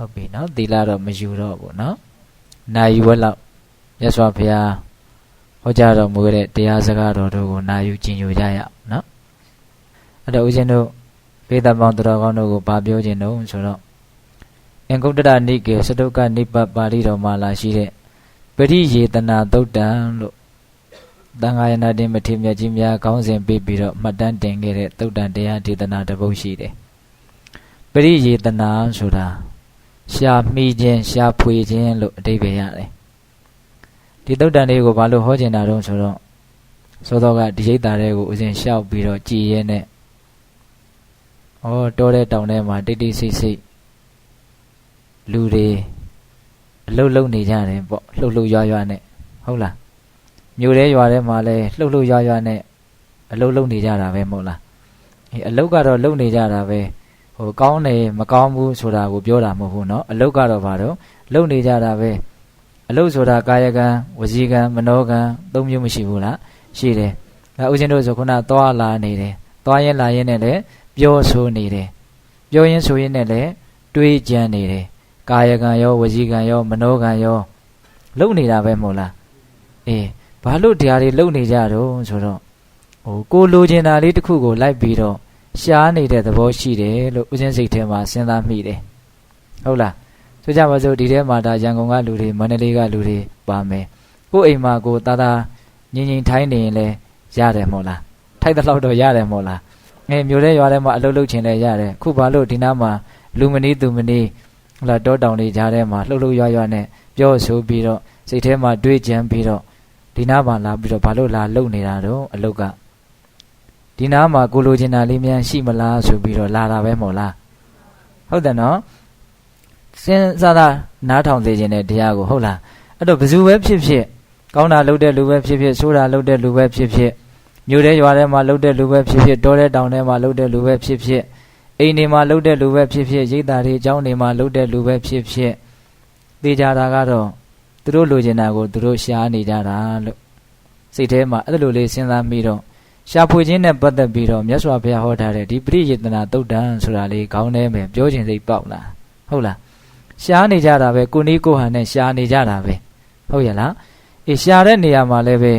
ဟုတ်ပြီနော်သီလတော့မယူတော့ဘူးနော်နာယူဝက်လောက်မြတ်စွာဘုရားဟောကြားတော်မူတဲ့တရားစကားတော်တို့ကိုနာယူကျင့်ကြံကြရအောင်နော်အဲ့တော့ဦးဇင်းတို့ဘေးသပေါင်းတော်ကောင်းတို့ကိုဗာပြောခြင်းတော့ဆိုတော့အင်္ဂုတ္တရနိကေစတုကနိပတ်ပါဠိတော်မှာလာရှိတဲ့ပရိယေတနာသုတ်တံလို့တန်ခါယနာတင်မထေရမြတ်ကြီးများခေါင်းစဉ်ပေးပြီးတော့မှတ်တမ်းတင်ခဲ့တဲ့သုတ်တံတရားဒေသနာတစ်ပုဒ်ရှိတယ်ပရိယေတနာဆိုတာရှာမိခြင်းရှာဖွေခြင်းလို့အဓိပ္ပာယ်ရတယ်ဒီသုတ်တံလေးကိုဘာလို့ဟောကျင်တာတော့ဆိုတော့သောတော်ကဒီရိတ်တာတွေကိုဥစဉ်လျှောက်ပြီးတော့ကြည်ရဲနဲ့တောတဲ့တောင်ထဲမှာတိတ်တိတ်ဆိတ်ဆိတ်လူတွေအလုတ်လုံနေကြတယ်ပေါ့လှုပ်လှုပ်ရွာရွာနဲ့ဟုတ်လားမြို့ထဲရွာထဲမှာလဲလှုပ်လှုပ်ရွာရွာနဲ့အလုတ်လုံနေကြတာပဲမဟုတ်လားအလုတ်ကတော့လုံနေကြတာပဲကောင်းတယ်မကောင်းဘူးဆိုတာကိုပြောတာမဟုတ်ဘူးเนาะအလုတ်ကတော့ဘာတော့လုံနေကြတာပဲအလုတ်ဆိုတာကာယကံဝစီကံမနောကံသုံးမျိုးမရှိဘူးလားရှိတယ်ဒါဥစဉ်တို့ဆိုခုနသွားလာနေတယ်သွားရင်လာရင်နဲ့လည်းပြောဆိုနေတယ်ပြောရင်ဆိုရင်နဲ့လည်းတွေးကြံနေတယ်ကာယကံရောဝစီကံရောမနောကံရောလုံနေတာပဲမဟုတ်လားဘာလို့တရားတွေလုံနေကြတော့ဆိုတော့ကိုလိုချင်တာလေးတစ်ခုကိုလိုက်ပြီးတော့ရှားနေတဲ့သဘောရှိတယ်လို့ဥစဉ်စိတ်ထဲမှာစဉ်းစားမိတယ်ဟုတ်လားဆိုကြပါစို့ဒီထဲမှာဒါရန်ကုန်ကလူတွေမန္တလေးကလူတွေပါမယ်ကိုအိမ်မှာကိုတာတာငင်ငင်ထိုင်းနေရင်လည်းရတယ်မဟုတ်လားထိုက်တဲ့လောက်တော့ရတယ်မဟုတ်လားမြို့ထဲရွာထဲမှာအလုပ်လုပ်ချင်လည်းရတယ်ခုဘာလို့ဒီနားမှာလူမနီးသူမနီးဟလာတောတောင်တွေကြားထဲမှာလှုပ်လှုပ်ရွာရွာနဲ့ပြောဆိုပြီးတော့စိတ်ထဲမှာတွေးကြံပြီးတော့ဒီနားမှာလာပြီးတော့ဘာလို့လာလှုပ်နေတာတော့အလုပ်ကဒီနားမှာကိုလိုချင်တာလေးများရှိမလားဆိုပြီးတော့လာတာပဲမဟုတ်လားဟုတ်တယ်နော်စဉ်းစားတာနားထောင်စေခြင်းတဲ့တရားကိုဟုတ်လားအဲ့တော့ဘယ်သူပဲဖြစ်ဖြစ်ကောင်းတာလုပ်တဲ့လူပဲဖြစ်ဖြစ်ဆိုးတာလုပ်တဲ့လူပဲဖြစ်ဖြစ်မြို့ထဲရွာထဲမှာလုပ်တဲ့လူပဲဖြစ်ဖြစ်တောထဲတောင်ထဲမှာလုပ်တဲ့လူပဲဖြစ်ဖြစ်အိမ်တွေမှာလုပ်တဲ့လူပဲဖြစ်ဖြစ်ရိပ်သာတွေအကြောင်းတွေမှာလုပ်တဲ့လူပဲဖြစ်ဖြစ်သိကြတာကတော့သူတို့လိုချင်တာကိုသူတို့ရှားနေကြတာလို့စိတ်ထဲမှာအဲ့လိုလေးစဉ်းစားပြီးတော့ရှာဖွေခြင်းနဲ့ပတ်သက်ပြီးတော့မြတ်စွာဘုရားဟောထားတဲ့ဒီပရိယေတနာသုတ်တံဆိုတာလေးခေါင်းထဲမှာပြောခြင်းစိတ်ပေါက်လာဟုတ်လားရှားနေကြတာပဲကိုနီးကိုဟန်နဲ့ရှားနေကြတာပဲဟုတ်ရဲ့လားရှားတဲ့နေရာမှာလည်းပဲ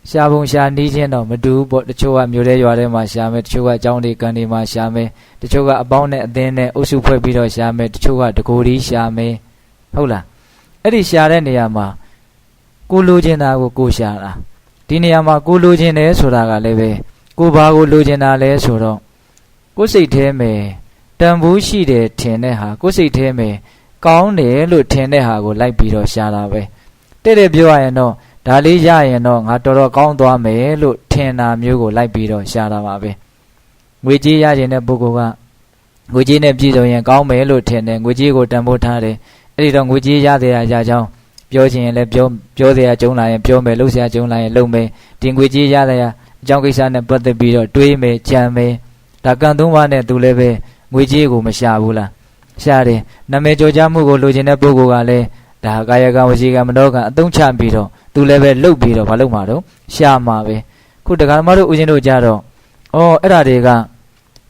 ရှားပုံရှားနီးခြင်းတော့မတူဘူးပေါ့တချို့ကမြို့ထဲရွာထဲမှာရှားမယ်တချို့ကအကြောင်းတွေကံတွေမှာရှားမယ်တချို့ကအပေါင်းနဲ့အသင်းနဲ့အုပ်စုဖွဲ့ပြီးတော့ရှားမယ်တချို့ကတကိုယ်ဒီရှားမယ်ဟုတ်လားအဲ့ဒီရှားတဲ့နေရာမှာကိုလိုချင်တာကိုကိုရှားတာဒီနေရာမှာကိုလိုချင်တယ်ဆိုတာကလည်းပဲကိုဘာကိုလိုချင်တာလဲဆိုတော့ကိုစိတ်ထဲမှာတန်ဖိုးရှိတယ်ထင်တဲ့ဟာကိုစိတ်ထဲမှာကောင်းတယ်လို့ထင်တဲ့ဟာကိုလိုက်ပြီးတော့ရှားတာပဲတဲ့ပြောရရင်တော့ဒါလေးရရင်တော့ငါတော်တော်ကောင်းသွားမယ်လို့ထင်တာမျိုးကိုလိုက်ပြီးတော့ရှားတာပါပဲငွေကြေးရခြင်းတဲ့ပုဂ္ဂိုလ်ကငွေကြေးနဲ့ပြည့်စုံရင်ကောင်းမယ်လို့ထင်တယ်ငွေကြေးကိုတန်ဖိုးထားတယ်အဲ့ဒီတော့ငွေကြေးရတဲ့ရာကြောင်းပြောချင်ရင်လည်းပြောစရာကြုံလာရင်ပြောမယ်လှုပ်စရာကြုံလာရင်လှုပ်မယ်ဒီငွေကြေးရတဲ့ရာအကြောင်းကိစ္စနဲ့ပတ်သက်ပြီးတော့တွေးမယ်ကြံမယ်ဒါကံသုံးပါးနဲ့သူလည်းပဲငွေကြေးကိုမရှာဘူးလားရှားတယ်နာမည်ကျော်ကြားမှုကိုလိုချင်တဲ့ပုဂ္ဂိုလ်ကလည်းဒါကာယကံဝစီကံမနောကံအသုံးချပြီးတော့သူလည်းပဲလှုပ်ပြီးတော့မလုပ်မှာတော့ရှားမှာပဲခုတရားဓမ္မတို့ဦးဇင်းတို့ကြတော့အဲ့ဒါတွေက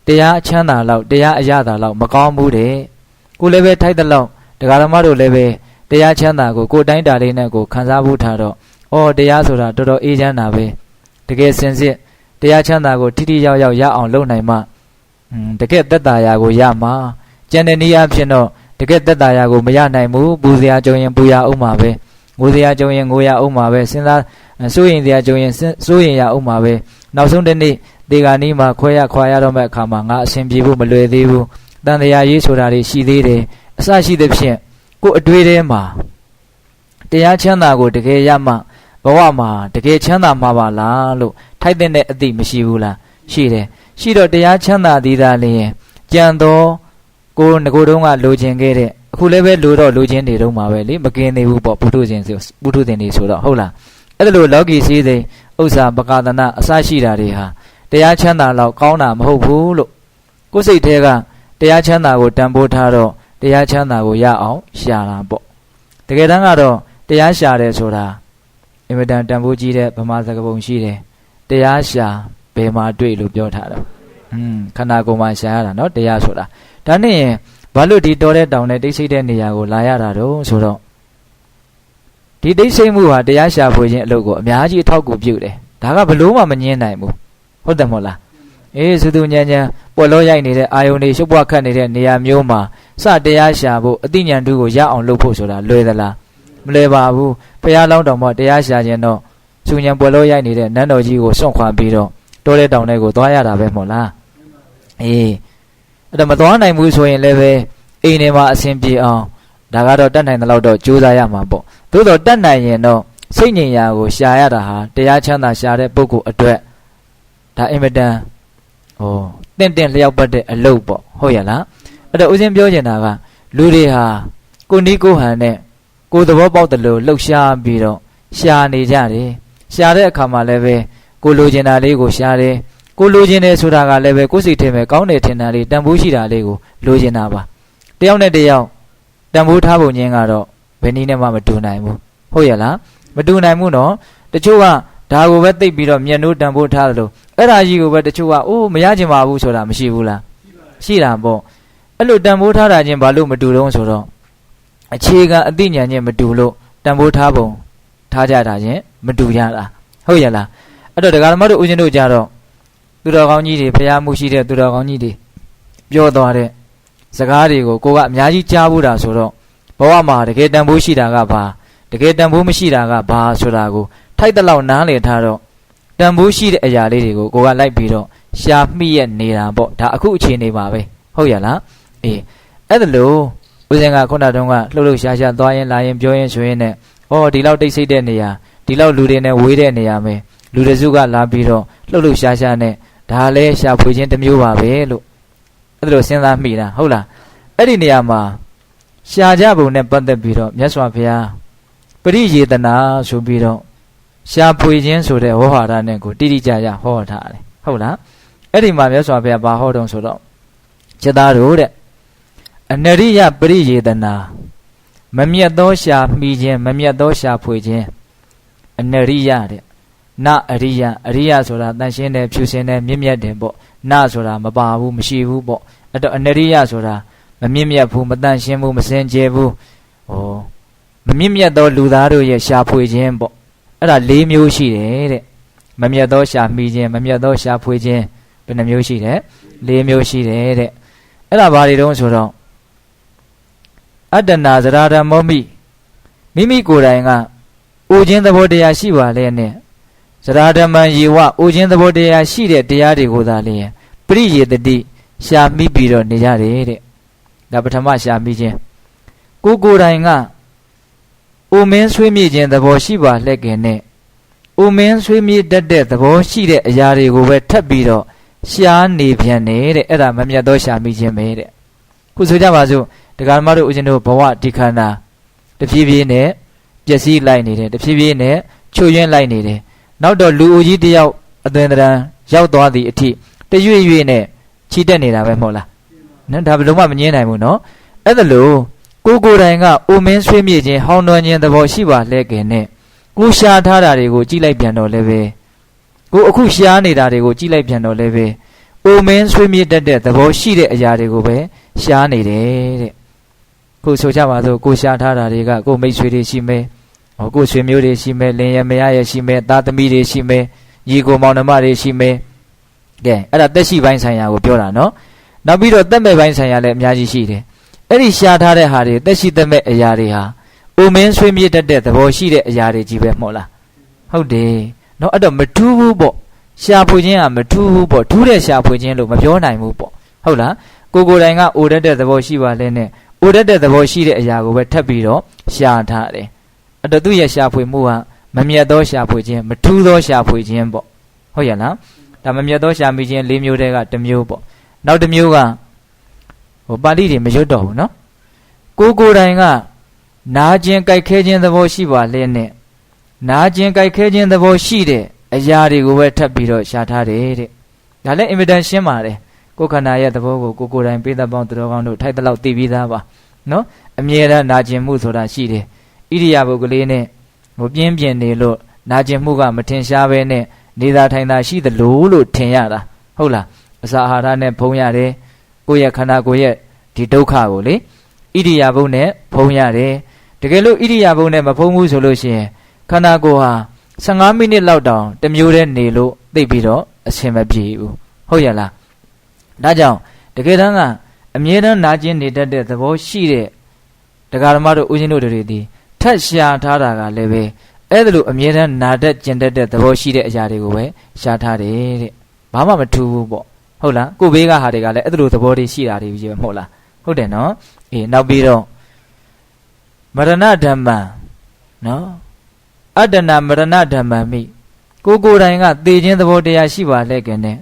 တရားအချမ်းသာလောက်တရားအရသာလောက်မကောင်းဘူးတဲ့ကိုလည်းပဲထိုက်တဲ့လောက်တရားဓမ္မတို့လည်းပဲတရားချမ်းသာကိုကိုတိုင်းတာလေးနဲ့ကိုခံစားဖို့ထားတော့တရားဆိုတာတော်တော်အေးချမ်းတာပဲတကယ်စင်စစ်တရားချမ်းသာကိုထိထိရောက်ရောက်ရအောင်လုပ်နိုင်မှတကယ်သက်သာရာကိုရမှာကျန်တဲ့နည်းအားဖြင့်တော့တကယ်သက်သာရာကိုမရနိုင်ဘူးပူစရာကြုံရင်ပူရအောင်မှာပဲငိုစရာကြုံရင်ငိုရအောင်မှာပဲစဉ်းစားစိုးရင်စရာကြုံရင်စိုးရင်ရအောင်မှာပဲနောက်ဆုံးတစ်နေ့ဒီကနေ့မှခွဲရခွာရတော့မဲ့အခါမှာငါအရှင်ပြေဖို့မလွယ်သေးဘူးတန်တရားရေးဆိုတာတွေရှိသေးတယ်အစရှိသဖြင့်ကိုယ်အတွေ့ထဲမှာတရားချမ်းသာကိုတကယ်ရမှဘဝမှာတကယ်ချမ်းသာမှာပါလားလို့ထိုက်တဲ့အသည့်မရှိဘူးလားရှိတယ်ရှိတော့တရားချမ်းသာသည်သာလျှင်ကြံတော့ကိုငကိုတုံးကလိုချင်ခဲ့တဲ့အခုလည်းပဲလိုတော့လိုချင်နေတော့မှာပဲလေမกินသေးဘူးပေါ့ပုထုဇဉ်တွေဆိုတော့ဟုတ်လားအဲ့ဒါလိုလောကီစည်းစိမ်ဥစ္စာပကာသနာအစရှိတာတွေဟာတရားချမ်းသာလောက်ကောင်းတာမဟုတ်ဘူးလို့ကိုယ်စိတ်ထဲကတရားချမ်းသာကိုတန်ဖိုးထားတော့တရားချမ်းသာကိုရအောင်ရှာတာပေါ့တကယ်တမ်းကတော့တရားရှာတယ်ဆိုတာအင်မတန်တန်ဖိုးကြီးတဲ့ဗမာစကားပုံရှိတယ်တရားရှာဘယ်မှာတွေ့လို့ပြောထားတော့ခန္ဓာကိုယ်မှာရှာရတာเนาะတရားဆိုတာဒါနဲ့ရင် ဘာလို့ဒီတော်တဲ့တောင်နဲ့တိတ်ဆိတ်တဲ့နေရာကိုလာရတာတော့ဆိုတော့ဒီတိတ်ဆိတ်မှုဟာတရားရှာဖွေခြင်းအလုပ်ကိုအများကြီးအထောက်အကူပြုတယ်ဒါကဘလို့မှမငင်းနိုင်ဘူးဟုတ်တယ်မဟုတ်လားအေးစုသူညံညံပေါ်လို့ရိုက်နေတဲ့အာယုန်တွေရှုပ်ပွားခတ်နေတဲ့နေရာမျိုးမှာစတရားရှာဖို့အသိဉာဏ်တူကိုရအောင်လုပ်ဖို့ဆိုတာလွယ်သလားမလွယ်ပါဘူးဘုရားလောင်းတော်မှာတရားရှာခြင်းတော့စုညံပေါ်လို့ရိုက်နေတဲ့နန်းတော်ကြီးကိုစွန့်ခွာပြီးတော့တောတဲ့တောင်ထဲကိုသွားရတာပဲမဟုတ်လားအေးအဲ့တော့မသွားနိုင်ဘူးဆိုရင်လည်းပဲအိမ်ထဲမှာအဆင်ပြေအောင်ဒါကတော့တတ်နိုင်တဲ့လောက်တော့ကြိုးစားရမှာပေါ့သို့တော့တတ်နိုင်ရင်တော့စိတ်ငြိမ်ရာကိုရှာရတာဟာတရားချမ်းသာရှာတဲ့ပုဂ္ဂိုလ်အတွက်ဒါအင်မတန်တင့်လျောက်ပတ်တဲ့အလုပ်ပေါ့ဟုတ်ရလားအဲ့တော့ဦးဇင်းပြောချင်တာကလူတွေဟာကိုနီးကိုဟန်နဲ့ကိုသဘောပေါက်တယ်လို့လှုပ်ရှားပြီးတော့ရှာနေကြတယ်ရှာတဲ့အခါမှာလည်းပဲကိုလိုချင်တာလေးကိုရှာတယ်ကိုလိုချင်တယ်ဆိုတာကလည်းပဲကိုယ်စိတ်ထဲမှာကောင်းတယ်ထင်တာလေးတန်ဖိုးရှိတာလေးကိုလိုချင်တာပါတယောက်နဲ့တယောက်တန်ဖိုးထားဖို့ညင်းကတော့ဘယ်နည်းနဲ့မှမတူနိုင်ဘူးဟုတ်ရလားမတူနိုင်ဘူးနော်တချို့ကဒါကိုပဲသိပ်ပြီးတော့မျက်နှိုးတန်ဖိုးထားတယ်လို့အဲ့ဒါကြီးကိုပဲတချို့ကအိုးမရချင်ပါဘူးဆိုတာမရှိဘူးလားရှိတာပေါ့အဲ့လိုတန်ဖိုးထားတာချင်းဘာလို့မတူတော့ဆိုတော့အခြေခံအသိဉာဏ်ချင်းမတူလို့တန်ဖိုးထားပုံထားကြတာချင်းမတူကြတာဟုတ်ရလားအဲ့တော့ဒကာဓမ္မတို့ဦးဇင်းတို့ကြတော့သူတော်ကောင်းကြီးတွေဖျားမှုရှိတဲ့သူတော်ကောင်းကြီးတွေပြောသွားတဲ့စကားတွေကိုကိုကအများကြီးကြားဘူးတာဆိုတော့ဘဝမှာတကယ်တန်ဖိုးရှိတာကဘာတကယ်တန်ဖိုးမရှိတာကဘာဆိုတာကိုထိုက်တဲ့လောက်နားလည်ထားတော့တန်ဖိုးရှိတဲ့အရာလေးတွေကိုကိုကလိုက်ပြီးတော့ရှာမိရနေတာပေါ့ဒါအခုအခြေအနေပါပဲဟုတ်ရလားအေးအဲ့ဒါလို့ဦးဇင်ကခုနတုန်းကလှုပ်လှုပ်ရှားရှားသွားရင်လာရင်ပြောရင်ဆိုရင်နဲ့ဒီလောက်တိတ်ဆိတ်တဲ့နေရာဒီလောက်လူတွေနဲ့ဝေးတဲ့နေရာမယ်လူတစုကလာပြီးတော့လှုပ်လှုပ်ရှားရှားနဲ့ဒါလည်းရှာဖွေခြင်းတစ်မျိုးပါပဲလို့အဲ့ဒါလို့စဉ်းစားမိတာဟုတ်လားအဲ့ဒီနေရာမှာရှာကြပုံနဲ့ပတ်သက်ပြီးတော့မြတ်စွာဘုရားပရိယေတနာဆိုပြီးတော့ရှာဖွေခြင်းဆိုတဲ့ဝေါဟာရနဲ့ကိုတိတိကျကျဟောထားတယ်ဟုတ်လားအဲ့ဒီမှာမြတ်စွာဘုရားဘာဟောတုံးဆိုတော့จิตသားတို့တဲ့အနရိယပရိယေတနာမမြတ်သောရှာမိခြင်းမမြတ်သောရှာဖွေခြင်းအနရိယတဲ့နအရိယအရိယဆိုတာတန်ရှင်းတယ်ဖြူစင်တယ်မြင့်မြတ်တယ်ပေါ့နဆိုတာမပါဘူးမရှိဘူးပေါ့အဲ့တော့အနရိယဆိုတာမမြင့်မြတ်ဘူးမတန်ရှင်းဘူးမစင်ကြယ်ဘူးမမြင့်မြတ်သောလူသားတို့ရဲ့ရှာဖွေခြင်းပေါ့အဲ့ဒါ၄မျိုးရှိတယ်တဲ့မမြတ်သောရှာမိခြင်းမမြတ်သောရှာဖွေခြင်းဘယ်နှမျိုးရှိတယ်၄မျိုးရှိတယ်တဲ့အဲ့ဒါဘာတွေတုံးဆိုတော့အတ္တနာဇရာဓမ္မောမိမိမိကိုယ်တိုင်ကအိုခြင်းသဘောတရားရှိပါလေနဲ့ဇရာဓမ္မံယေဝအိုခြင်းသဘောတရားရှိတဲ့တရားတွေကိုသာလျင်ပရိယေတတိရှာမိပြီးတော့နေကြတယ်တဲ့ဒါပထမရှာမိခြင်းကိုယ်တိုင်ကအိုမင်းဆွေးမြေ့ခြင်းသဘောရှိပါလှဲ့ခင်နဲ့အိုမင်းဆွေးမြေ့တတ်တဲ့သဘောရှိတဲ့အရာတွေကိုပဲထပ်ပြီးတော့ရှာနေပြန်နေတဲ့အဲ့ဒါမမြတ်သောရှာမိခြင်းပဲတဲ့ခုဆိုကြပါစို့ဒကာမတို့ဦးဇင်းတို့ဘဝဒီခန္ဓာတဖြည်းဖြည်းနဲ့ပျက်စီးလိုက်နေတယ်တဖြည်းဖြည်းနဲ့ချုပ်ယွင်းလိုက်နေတယ်နောက်တော့လူအိုကြီးတယောက်အသွင်သဏ္ဍာန်ရောက်သွားသည့်အထိတရွေ့ရွေ့နဲ့ချီတက်နေတာပဲမဟုတ်လားနော်ဒါဘယ်လုံးမှမငင်းနိုင်ဘူးနော်အဲ့ဒါလို့ကိုယ်တိုင်ကအိုမင်းဆွေးမြေ့ခြင်းဟောင်းနှွမ်းခြင်းသဘောရှိပါလဲခင်နဲ့ကိုရှားထားတာတွေကိုကြည့်လိုက်ပြန်တော့လည်းပဲကိုအခုရှားနေတာတွေကိုကြည့်လိုက်ပြန်တော့လည်းပဲအိုမင်းဆွေးမြေ့တတ်တဲ့သဘောရှိတဲ့အရာတွေကိုပဲရှားနေတယ်တဲ့ခုဆိုကြပါစို့ကိုရှားထားတာတွေကကိုမိတ်ဆွေတွေရှိမယ်ကိုဆွေမျိုးတွေရှိမယ်လင်ရမယားရရှိမယ်သားသမီးတွေရှိမယ်ညီကိုမောင်နှမတွေရှိမယ်ကဲအဲ့ဒါသက်ရှိပိုင်းဆိုင်ရာကိုပြောတာနော်နောက်ပြီးတော့သက်မဲ့ပိုင်းဆိုင်ရာလည်းအများကြီးရှိတယ်အဲ့ဒီရှားထားတဲ့ဟာတွေသက်ရှိသက်မဲ့အရာတွေဟာအိုမင်းဆွေးမြေ့တတ်တဲ့သဘောရှိတဲ့အရာတွေကြီးပဲမဟုတ်လားဟုတ်တယ်နော်အဲ့တော့မထူးဘူးပေါ့ရှာဖွေခြင်းကမထူးဘူးပေါ့ထူးတဲ့ရှာဖွေခြင်းလို့မပြောနိုင်ဘူးပေါ့ဟုတ်လားကိုယ်တိုင်ကအိုတတ်တဲ့သဘောရှိပါလဲနဲ့အိုတတ်တဲ့သဘောရှိတဲ့အရာကိုပဲထပ်ပြီးတော့ရှာထားတယ်အဲ့တော့သူ့ရဲ့ရှာဖွေမှုကမမြတ်သောရှာဖွေခြင်းမထူးသောရှာဖွေခြင်းပေါ့ဟုတ်ရလားဒါမမြတ်သောရှာမိခြင်း၄မျိုးတည်းကတစ်မျိုးပေါ့နောက်တစ်မျိုးကပါဠိတွေမရွတ်တော့ဘူးနော်ကိုယ်တိုင်ကနာခြင်းကြိုက်ခဲခြင်းသဘောရှိပါလဲနဲ့နာခြင်းကြိုက်ခဲခြင်းသဘောရှိတဲ့အရာတွေကိုပဲထပ်ပြီးတော့ရှာထားတယ်တဲ့ဒါလည်းအင်မတန်ရှင်းပါတယ်ကိုယ်ခန္ဓာရဲ့သဘောကိုကိုယ်တိုင်ပေးသက်ပေါင်းသူတော်ကောင်းတို့ထိုက်တလောက်သိပြီးသားပါနော်အမြဲတမ်းနာခြင်းမှုဆိုတာရှိတယ်ဣရိယာပုကလေးနဲ့ပြင်းပြင်းနေလို့နာခြင်းမှုကမထင်ရှားပဲနဲ့နေတာထိုင်တာရှိသလိုလို့ထင်ရတာဟုတ်လားအစာအာဟာရနဲ့ဖုံးရတယ်ကိုယ့်ရဲ့ခန္ဓာကိုယ်ရဲ့ ဒီဒုက္ခကိုလေဣရိယာပုနဲ့ဖုံးရတယ်တကယ်လို့ဣရိယာပုနဲ့မဖုံးဘူးဆိုလို့ရှိရင်ခန္ဓာကိုယ်ဟာ15မိနစ်လောက်တောင်တစ်မျိုးတည်းနေလို့သိပြီးတော့အဆင်မပြေဘူးဟုတ်ရလားဒါကြောင့်တကယ်တမ်းကအမြဲတမ်းနာကျင်နေတတ်တဲ့သဘောရှိတဲ့တရားဓမ္မတို့ဦးဇင်းတို့တွေဒီထက်ရှာထားတာကလည်းပဲအဲ့ဒါလိုအမြဲတမ်းနာတတ်ကျင်တတ်တဲ့သဘောရှိတဲ့အရာတွေကိုပဲရှာထားတယ်တဲ့ဘာမှမထူးဘူးပေါ့ဟုတ်လားကိုဘေးကဟာတွေကလည်းအဲ့ဒါလိုသဘောတွေရှိတာတွေကြီးပဲမဟုတ်လားဟုတ်တယ်နော်အေးနောက်ပြီးတော့မရဏဓမ္မနော်အတ္တနာမရဏဓမ္မမိကိုယ်တိုင်ကသေခြင်းသဘောတရားရှိပါလဲခင်နဲ့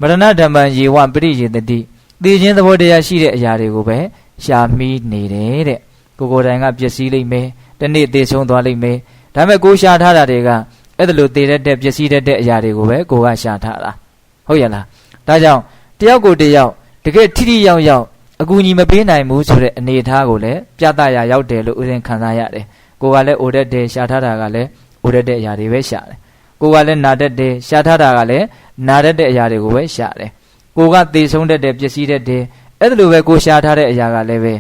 မရဏဓမ္မယေဝပရိယေတတိသေခြင်းသဘောတရားရှိတဲ့အရာတွေကိုပဲရှာမိနေတယ်တဲ့ကိုယ်တိုင်ကပျက်စီးလိမ့်မယ်တနေ့သေဆုံးသွားလိမ့်မယ်ဒါပေမဲ့ကိုရှာထားတာတွေကအဲ့ဒါလိုသေတတ်တဲ့ပျက်စီးတတ်တဲ့အရာတွေကိုပဲကိုကရှာထားတာဟုတ်ရလားဒါကြောင့်တယောက်ကိုတယောက်တကယ်ထိထိရောက်ရောက်အကူအညီမပေးနိုင်ဘူးဆိုတဲ့အနေအထားကိုလည်းပြသရာရောက်တယ်လို့ဦးဇင်းခံစားရတယ်ကိုကလည်းအိုတတ်တယ်ရှာထားတာကလည်းအိုတတ်တဲ့အရာတွေပဲရှာတယ်ကိုကလည်းနာတတ်တယ်ရှာထားတာကလည်းနာတတ်တဲ့အရာတွေကိုပဲရှာတယ်ကိုကသေဆုံးတတ်တယ်ပျက်စီးတတ်တယ်အဲ့ဒါလိုပဲကိုရှာထားတဲ့အရာကလည်းပဲ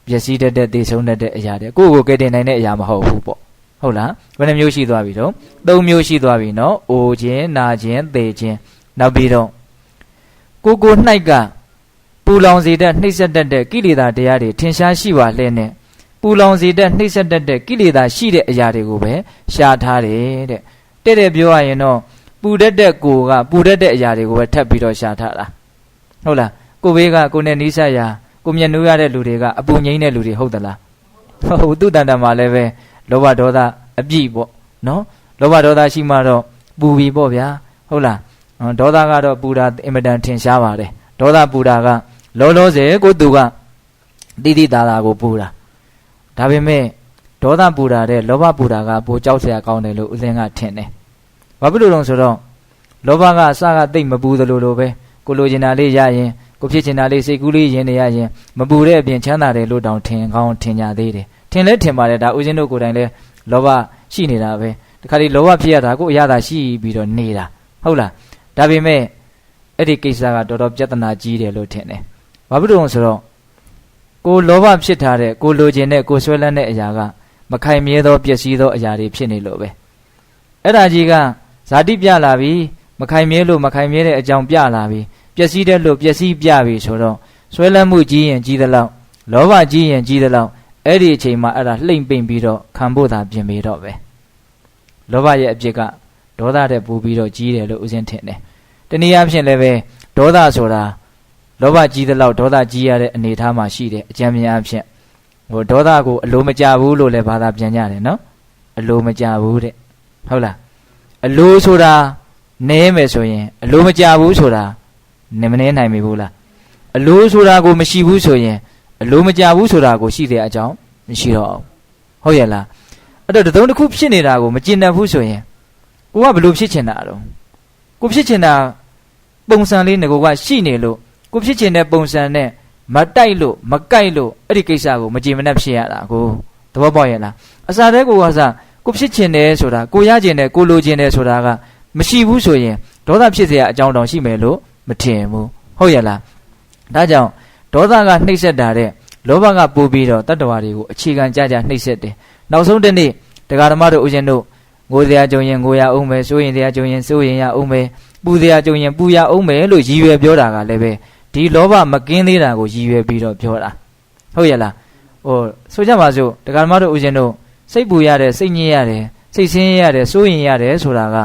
ပျက်စီးတတ်တဲ့သေဆုံးတတ်တဲ့အရာတွေကိုကယ်တင်နိုင်တဲ့အရာမဟုတ်ဘူးပေါ့ဟုတ်လားဘယ်နှမျိုးရှိသွားပြီတော့၃မျိုးရှိသွားပြီနော်အိုခြင်းနာခြင်းသေခြင်းနောက်ပြီးတော့ကို၌ကပူလောင်စေတဲ့နှိမ့်ဆက်တတ်တဲ့ကိလေသာတရားတွေထင်ရှားရှိပါလဲနဲ့ပူလောင်စေတဲ့နှိမ့်ဆက်တတ်တဲ့ကိလေသာရှိတဲ့အရာတွေကိုပဲရှာထားတယ်တဲ့ပြောရရင်တော့ပူတတ်တဲ့ကိုကပူတတ်တဲ့အရာတွေကိုပဲထပ်ပြီးတော့ရှာထားတာဟုတ်လားကိုဘေးကကိုနဲ့နီးစပ်ရာကိုမျက်နှာရတဲ့လူတွေကအပူငိမ့်တဲ့လူတွေဟုတ်သလားဟုတ်သူတန်တန်မှာလည်းပဲလောဘဒေါသအပြည့်ပေါ့နော်လောဘဒေါသရှိမှတော့ပူပြီပေါ့ဗျာဟုတ်လားဒေါသကတော့ပူတာအင်မတန်ထင်ရှားပါတယ်ဒေါသပူတာကလောလောဆယ်ကိုသူကတိတိတာတာကိုပူတာဒါပေမဲ့ဒေါသပူတာတဲ့လောဘပူတာကပိုကြောက်စရာကောင်းတယ်လို့ဦးဇင်းကထင်တယ်ဘာဖြစ်လို့လဲဆိုတော့လောဘကအစကတိတ်မပူသလိုပဲကိုလိုချင်တာလေးရရင်ကိုဖြစ်ချင်တာလေးစိတ်ကူးလေးရင်နေရရင်မပူတဲ့အပြင်ချမ်းသာတယ်လို့တောင်ထင်ကောင်းထင်ကြသေးတယ်ထင်လဲထင်ပါတယ်ဒါဦးဇင်းတို့ကိုယ်တိုင်လဲလောဘရှိနေတာပဲတခါဒီလောဘဖြစ်ရတာကိုအရသာရှိပြီးတော့နေတာဟုတ်လားဒါပေမဲ့အဲ့ဒီကိစ္စကတော်တော်ပြဿနာကြီးတယ်လို့ထင်တယ်ဘာဖြစ်လို့ဆိုတော့ကိုလောဘဖြစ်ထားတဲ့ကိုလိုချင်တဲ့ကိုဆွဲလန်းတဲ့အရာကမခိုင်မြဲသောပျက်စီးသောအရာတွေဖြစ်နေလို့ပဲအဲ့ဒါကြီးကဇာတိပြလာပြီမခိုင်မြဲလို့မခိုင်မြဲတဲ့အကြောင်းပြလာပြီပျက်စီးတဲ့လို့ပျက်စီးပြပြီဆိုတော့ဆွဲလန်းမှုကြီးရင်ကြီးသလောက်လောဘကြီးရင်ကြီးသလောက်အဲ့ဒီအချိန်မှာအဲ့ဒါလှိမ့်ပိန်ပြီးတော့ခံဖို့သာပြင်ပြီးတော့ပဲလောဘရဲ့အဖြစ်ကဒေါသတဲ့ပူပြီးတော့ကြီးတယ်လို့ဦးဇင်းထင်တယ်တနည်းအားဖြင့်လည်းပဲဒေါသဆိုတာလောဘကြီးသလောက်ဒေါသကြီးရတဲ့အနေအထားမှာရှိတယ်အကြံဉာဏ်အဖြစ်ဒေါသကိုအလိုမကျဘူးလို့လည်းဘာသာပြန်ကြတယ်နော်အလိုမကျဘူးတဲ့ဟုတ်လားအလိုဆိုတာနဲမယ်ဆိုရင်အလိုမကျဘူးဆိုတာနမနေနိုင်ပြီဘူးလားအလိုဆိုတာကိုမရှိဘူးဆိုရင်အလိုမကျဘူးဆိုတာကိုရှိတဲ့အကြောင်းမရှိတော့ဘူးဟုတ်ရဲ့လားအဲ့တော့တုံးတစ်ခုဖြစ်နေတာကိုမကျင်တတ်ဘူးဆိုရင်ကိုကဘယ်လိုဖြစ်ချင်တာတော့ကိုဖြစ်ချင်တာပုံစံလေးငကိုကရှိနေလို့ကိုဖြစ်ချင်တဲ့ပုံစံနဲ့မတိုက်လို့မကိုက်လို့အဲ့ဒီကိစ္စကိုမကြည်မနှက်ဖြစ်ရတာကိုသဘောပေါက်ရဲ့လားအစားတဲ့ကိုကစားကိုဖြစ်ချင်တယ်ဆိုတာကိုရချင်တယ်ကိုလိုချင်တယ်ဆိုတာကမရှိဘူးဆိုရင်ဒေါသဖြစ်เสียအကြောင်းတောင်ရှိမယ်လို့မထင်ဘူးဟုတ်ရဲ့လားဒါကြောင့်ဒေါသကနှိမ့်ဆက်တာတဲ့လောဘကပိုးပြီးတော့တတ္တဝါတွေကိုအခြေခံကြနှိမ့်ဆက်တယ်နောက်ဆုံးတစ်နေ့တရားဓမ္မတို့ဦးဇင်းတို့ငိုစရာကြုံရင်ငိုရအောင်မယ်စိုးရင်စရာကြုံရင်စိုးရင်ရအောင်မယ်ပူစရာကြုံရင်ပူရအောင်မယ်လို့ရည်ရွယ်ပြောတာကလည်းပဲဒီလောဘမကင်းသေးတာကိုရည်ရွယ်ပြီးတော့ပြောတာဟုတ်ရဲ့လားဆိုကြပါစို့တရားဓမ္မတို့ဦးဇင်းတို့စိတ်ပူရတယ်စိတ်ညစ်ရတယ်စိတ်ဆင်းရဲရတယ်စိုးရင်ရတယ်ဆိုတာက